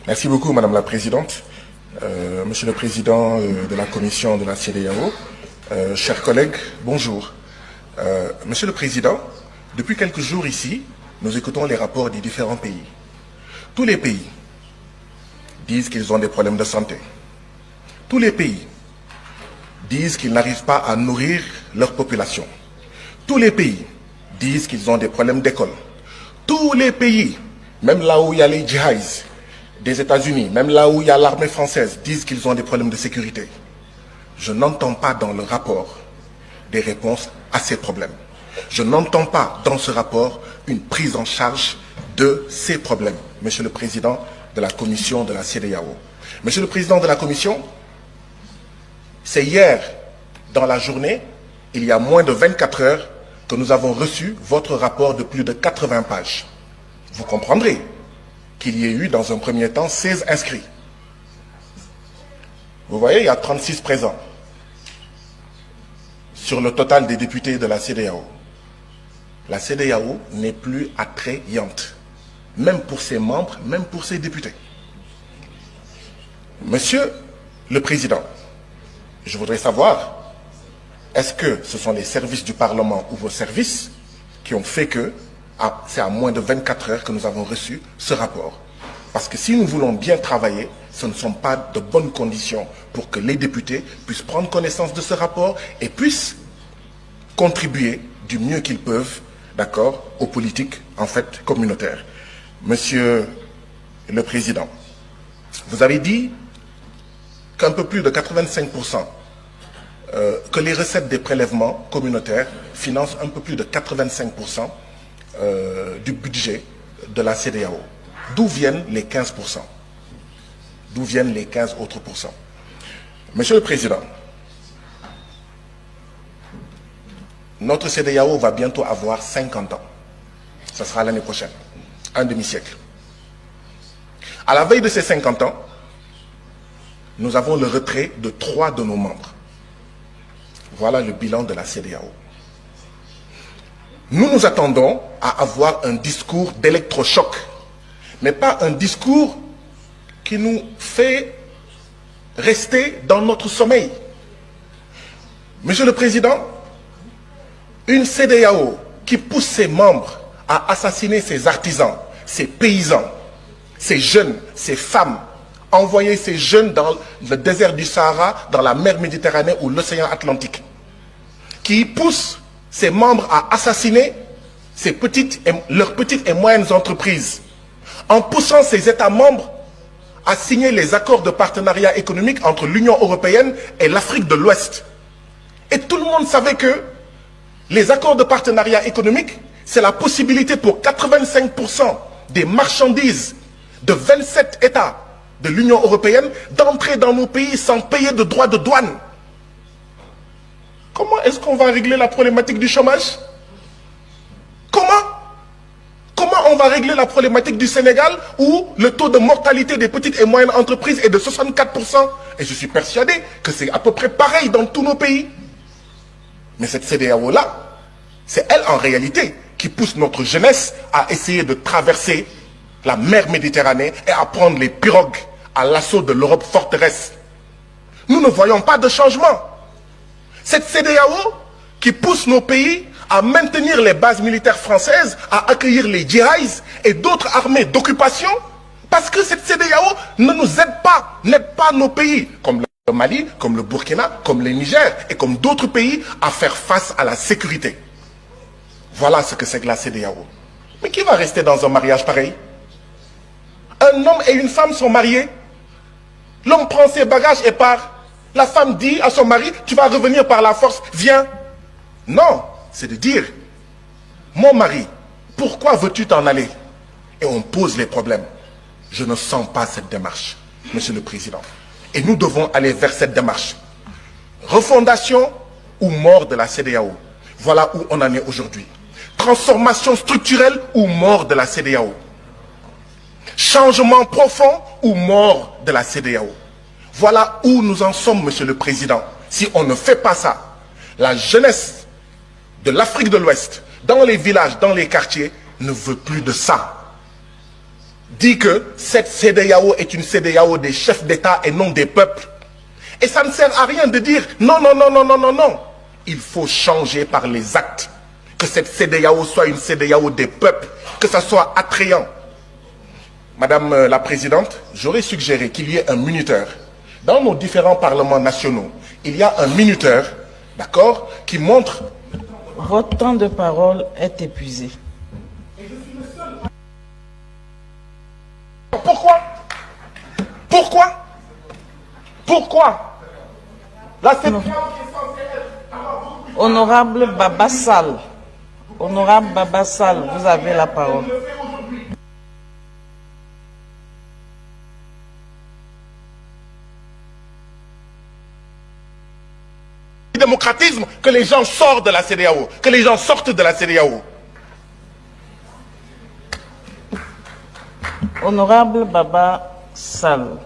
Merci beaucoup, Madame la Présidente. Monsieur le Président de la Commission de la CEDEAO, chers collègues, bonjour. Monsieur le Président, depuis quelques jours ici, nous écoutons les rapports des différents pays. Tous les pays disent qu'ils ont des problèmes de santé. Tous les pays disent qu'ils n'arrivent pas à nourrir leur population. Tous les pays disent qu'ils ont des problèmes d'école. Tous les pays, même là où il y a les djihadistes des États-Unis, même là où il y a l'armée française, disent qu'ils ont des problèmes de sécurité. Je n'entends pas dans le rapport des réponses à ces problèmes. Je n'entends pas dans ce rapport une prise en charge de ces problèmes. Monsieur le Président de la Commission de la CEDEAO. Monsieur le Président de la Commission, c'est hier, dans la journée, il y a moins de 24 heures, que nous avons reçu votre rapport de plus de 80 pages. Vous comprendrez qu'il y ait eu, dans un premier temps, 16 inscrits. Vous voyez, il y a 36 présents sur le total des députés de la CEDEAO. La CEDEAO n'est plus attrayante, même pour ses membres, même pour ses députés. Monsieur le Président, je voudrais savoir, est-ce que ce sont les services du Parlement ou vos services qui ont fait que c'est à moins de 24 heures que nous avons reçu ce rapport? Parce que si nous voulons bien travailler, ce ne sont pas de bonnes conditions pour que les députés puissent prendre connaissance de ce rapport et puissent contribuer du mieux qu'ils peuvent, d'accord, aux politiques, en fait, communautaires. Monsieur le Président, vous avez dit qu'un peu plus de 85%, que les recettes des prélèvements communautaires financent un peu plus de 85% du budget de la CEDEAO. D'où viennent les 15%? D'où viennent les 15 autres pourcents? Monsieur le Président, notre CEDEAO va bientôt avoir 50 ans. Ce sera l'année prochaine, un demi-siècle. À la veille de ces 50 ans, nous avons le retrait de 3 de nos membres. Voilà le bilan de la CEDEAO. Nous nous attendons à avoir un discours d'électrochoc, mais pas un discours qui nous fait rester dans notre sommeil. Monsieur le Président, une CEDEAO qui pousse ses membres à assassiner ses artisans, ses paysans, ses jeunes, ses femmes, envoyer ces jeunes dans le désert du Sahara, dans la mer Méditerranée ou l'océan Atlantique, qui pousse ses membres à assassiner leurs petites et moyennes entreprises, en poussant ces États membres à signer les accords de partenariat économique entre l'Union européenne et l'Afrique de l'Ouest. Et tout le monde savait que les accords de partenariat économique, c'est la possibilité pour 85% des marchandises de 27 États de l'Union européenne d'entrer dans nos pays sans payer de droits de douane. Comment est-ce qu'on va régler la problématique du chômage? Comment on va régler la problématique du Sénégal où le taux de mortalité des petites et moyennes entreprises est de 64%? Et je suis persuadé que c'est à peu près pareil dans tous nos pays. Mais cette CEDEAO-là, c'est elle en réalité qui pousse notre jeunesse à essayer de traverser la mer Méditerranée et à prendre les pirogues à l'assaut de l'Europe forteresse. Nous ne voyons pas de changement. Cette CEDEAO qui pousse nos pays à maintenir les bases militaires françaises, à accueillir les djihadistes et d'autres armées d'occupation, parce que cette CEDEAO ne nous n'aide pas nos pays, comme le Mali, comme le Burkina, comme le Niger et comme d'autres pays, à faire face à la sécurité. Voilà ce que c'est que la CEDEAO. Mais qui va rester dans un mariage pareil? Un homme et une femme sont mariés. L'homme prend ses bagages et part. La femme dit à son mari, tu vas revenir par la force, viens. Non, c'est de dire, mon mari, pourquoi veux-tu t'en aller? Et on pose les problèmes. Je ne sens pas cette démarche, Monsieur le Président. Et nous devons aller vers cette démarche. Refondation ou mort de la CEDEAO. Voilà où on en est aujourd'hui. Transformation structurelle ou mort de la CEDEAO. Changement profond ou mort de la CEDEAO. Voilà où nous en sommes, Monsieur le Président. Si on ne fait pas ça, la jeunesse de l'Afrique de l'Ouest, dans les villages, dans les quartiers, ne veut plus de ça. dit que cette CEDEAO est une CEDEAO des chefs d'État et non des peuples. Et ça ne sert à rien de dire non, non, non, non, non, non, non. Il faut changer par les actes. Que cette CEDEAO soit une CEDEAO des peuples, que ça soit attrayant. Madame la Présidente, j'aurais suggéré qu'il y ait un minuteur. Dans nos différents parlements nationaux, il y a un minuteur, d'accord, qui montre... Votre temps de parole est épuisé. Pourquoi? Pourquoi? Pourquoi? La CEDEAO qui est censée être... Honorable Baba Sall. Honorable Baba Sall, vous avez la parole. Démocratisme, que les gens sortent de la CEDEAO, que les gens sortent de la CEDEAO. Honorable Baba Sall.